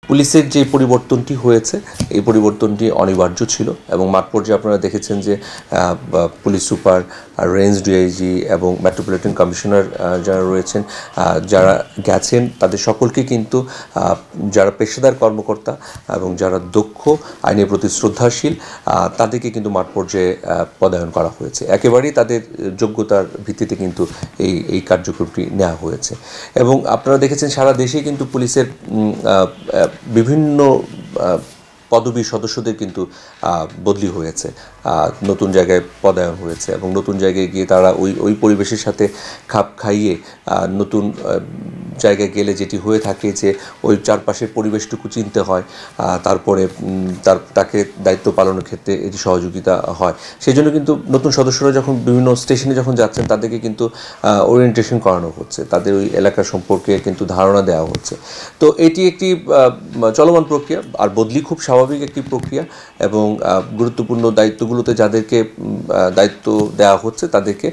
পুলিশের যে পরিবর্তনটি হয়েছে এই পরিবর্তনটি অনিবার্য ছিল এবং মাঠ পর্যায়ে আপনারা দেখেছেন যে পুলিশ সুপার, রেঞ্জ ডিআইজি এবং মেট্রোপলিটন কমিশনার যারা রয়েছেন, যারা গেছেন তাদের সকলকে কিন্তু যারা পেশাদার কর্মকর্তা এবং যারা দক্ষ, আইনের প্রতি শ্রদ্ধাশীল, তাদেরকে কিন্তু মাঠ পর্যায়ে পদায়ন করা হয়েছে। একেবারেই তাদের যোগ্যতার ভিত্তিতে কিন্তু এই কার্যক্রমটি নেওয়া হয়েছে এবং আপনারা দেখেছেন সারা দেশেই কিন্তু পুলিশের বিভিন্ন পদবীর সদস্যদের কিন্তু বদলি হয়েছে, নতুন জায়গায় পদায়ন হয়েছে এবং নতুন জায়গায় গিয়ে তারা ওই পরিবেশের সাথে খাপ খাইয়ে নতুন জায়গায় গেলে যেটি হয়ে থাকে যে ওই চারপাশের পরিবেশটুকু চিনতে হয়, তারপরে তাকে দায়িত্ব পালনের ক্ষেত্রে এটি সহযোগিতা হয়। সেই জন্য কিন্তু নতুন সদস্যরা যখন বিভিন্ন স্টেশনে যখন যাচ্ছেন তাদেরকে কিন্তু ওরিয়েন্টেশন করানো হচ্ছে, তাদের ওই এলাকা সম্পর্কে কিন্তু ধারণা দেওয়া হচ্ছে। তো এটি একটি চলমান প্রক্রিয়া, আর বদলি খুব স্বাভাবিক একটি প্রক্রিয়া এবং গুরুত্বপূর্ণ দায়িত্বগুলোতে যাদেরকে দায়িত্ব দেওয়া হচ্ছে তাদেরকে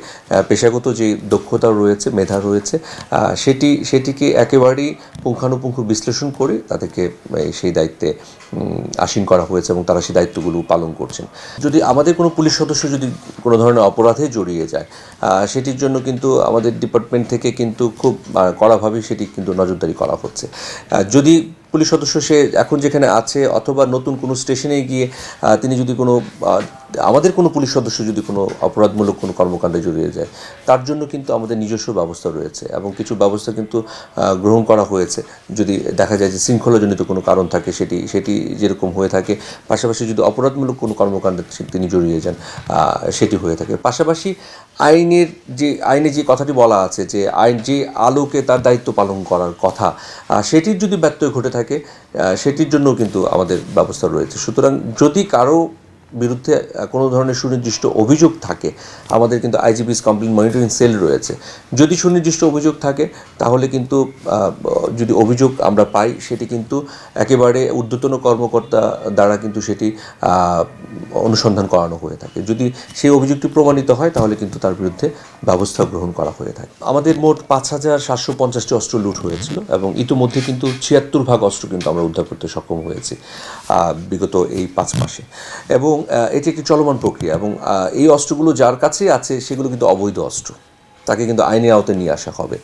পেশাগত যে দক্ষতা রয়েছে, মেধা রয়েছে, সেটিকে একেবারেই পুঙ্খানুপুঙ্খ বিশ্লেষণ করে তাদেরকে সেই দায়িত্বে আসীন করা হয়েছে এবং তারা সেই দায়িত্বগুলো পালন করছেন। যদি আমাদের কোনো পুলিশ সদস্য যদি কোনো ধরনের অপরাধে জড়িয়ে যায়, সেটির জন্য কিন্তু আমাদের ডিপার্টমেন্ট থেকে কিন্তু খুব কড়াভাবেই সেটি কিন্তু নজরদারি করা হচ্ছে। যদি পুলিশ সদস্য সে এখন যেখানে আছে অথবা নতুন কোনো স্টেশনে গিয়ে তিনি যদি কোনো আমাদের কোনো পুলিশ সদস্য যদি কোনো অপরাধমূলক কোনো কর্মকাণ্ডে জড়িয়ে যায়, তার জন্য কিন্তু আমাদের নিজস্ব ব্যবস্থা রয়েছে এবং কিছু ব্যবস্থা কিন্তু গ্রহণ করা হয়েছে। যদি দেখা যায় যে শৃঙ্খলাজনিত কোনো কারণ থাকে, সেটি যেরকম হয়ে থাকে, পাশাপাশি যদি অপরাধমূলক কোনো কর্মকাণ্ডে তিনি জড়িয়ে যান, সেটি হয়ে থাকে। পাশাপাশি আইনে যে কথাটি বলা আছে যে আইন যে আলোকে তার দায়িত্ব পালন করার কথা, সেটির যদি ব্যত্যয় ঘটে থাকে সেটির জন্য কিন্তু আমাদের ব্যবস্থা রয়েছে। সুতরাং যদি কারো বিরুদ্ধে কোনো ধরনের সুনির্দিষ্ট অভিযোগ থাকে, আমাদের কিন্তু আইজিপিস কমপ্লেইন মনিটরিং সেল রয়েছে। যদি সুনির্দিষ্ট অভিযোগ থাকে তাহলে কিন্তু যদি অভিযোগ আমরা পাই, সেটি কিন্তু একেবারে ঊর্ধ্বতন কর্মকর্তা দ্বারা কিন্তু সেটি অনুসন্ধান করানো হয়ে থাকে। যদি সেই অভিযোগটি প্রমাণিত হয় তাহলে কিন্তু তার বিরুদ্ধে ব্যবস্থা গ্রহণ করা হয়ে থাকে। আমাদের মোট 5,750টি অস্ত্র লুট হয়েছিল এবং ইতিমধ্যে কিন্তু 76 ভাগ অস্ত্র কিন্তু আমরা উদ্ধার করতে সক্ষম হয়েছি বিগত এই 5 মাসে এবং এটি একটি চলমান প্রক্রিয়া এবং এই অস্ত্রগুলো যার কাছেই আছে সেগুলো কিন্তু অবৈধ অস্ত্র, তাকে কিন্তু আইনের আওতায় নিয়ে আসা হবে।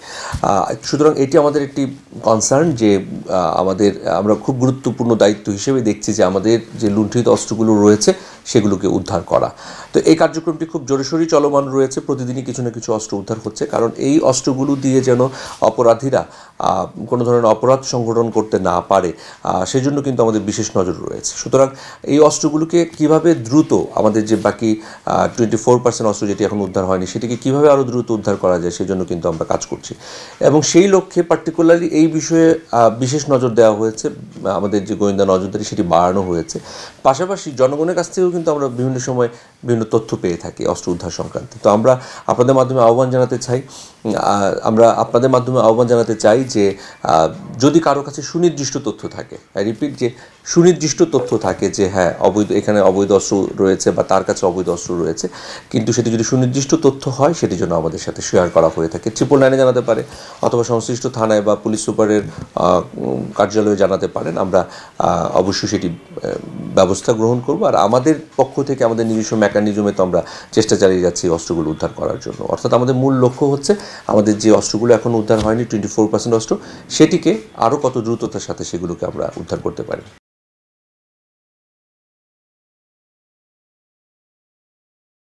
সুতরাং এটি আমাদের একটি কনসার্ন যে আমরা খুব গুরুত্বপূর্ণ দায়িত্ব হিসেবে দেখছি যে আমাদের যে লুণ্ঠিত অস্ত্রগুলো রয়েছে সেগুলোকে উদ্ধার করা। তো এই কার্যক্রমটি খুব জোরেশোরেই চলমান রয়েছে, প্রতিদিনই কিছু না কিছু অস্ত্র উদ্ধার হচ্ছে, কারণ এই অস্ত্রগুলো দিয়ে যেন অপরাধীরা কোনো ধরনের অপরাধ সংগঠন করতে না পারে, সেজন্য কিন্তু আমাদের বিশেষ নজর রয়েছে। সুতরাং এই অস্ত্রগুলোকে কীভাবে দ্রুত আমাদের যে বাকি 24% অস্ত্র যেটি এখন উদ্ধার হয়নি সেটিকে কীভাবে আরও দ্রুত উদ্ধার করা যায় সেজন্য কিন্তু আমরা কাজ করছি এবং সেই লক্ষ্যে পার্টিকুলারলি এই বিষয়ে বিশেষ নজর দেওয়া হয়েছে। আমাদের যে গোয়েন্দা নজরদারি সেটি বাড়ানো হয়েছে। পাশাপাশি জনগণের কাছ থেকেও কিন্তু আমরা বিভিন্ন সময় বিভিন্ন তথ্য পেয়ে থাকি অস্ত্র উদ্ধার সংক্রান্ত। তো আমরা আপনাদের মাধ্যমে আহ্বান জানাতে চাই যে যদি কারো কাছে সুনির্দিষ্ট তথ্য থাকে, রিপিট, যে সুনির্দিষ্ট তথ্য থাকে যে হ্যাঁ এখানে অবৈধ অস্ত্র রয়েছে বা তার কাছে অবৈধ অস্ত্র রয়েছে, কিন্তু সেটি যদি সুনির্দিষ্ট তথ্য হয় সেটি জন্য আমাদের সাথে শেয়ার করা হয়ে থাকে। 999 জানাতে পারে অথবা সংশ্লিষ্ট থানায় বা পুলিশ সুপারের কার্যালয়ে জানাতে পারেন। আমরা অবশ্যই সেটি ব্যবস্থা গ্রহণ করব আর আমাদের পক্ষ থেকে আমাদের নিজস্ব মেকানিজমে তো আমরা চেষ্টা চালিয়ে যাচ্ছি অস্ত্রগুলো উদ্ধার করার জন্য। অর্থাৎ আমাদের মূল লক্ষ্য হচ্ছে আমাদের যে অস্ত্রগুলো এখন উদ্ধার হয়নি 24% অস্ত্র, সেটিকে আরও কত দ্রুততার সাথে সেগুলোকে আমরা উদ্ধার করতে পারি।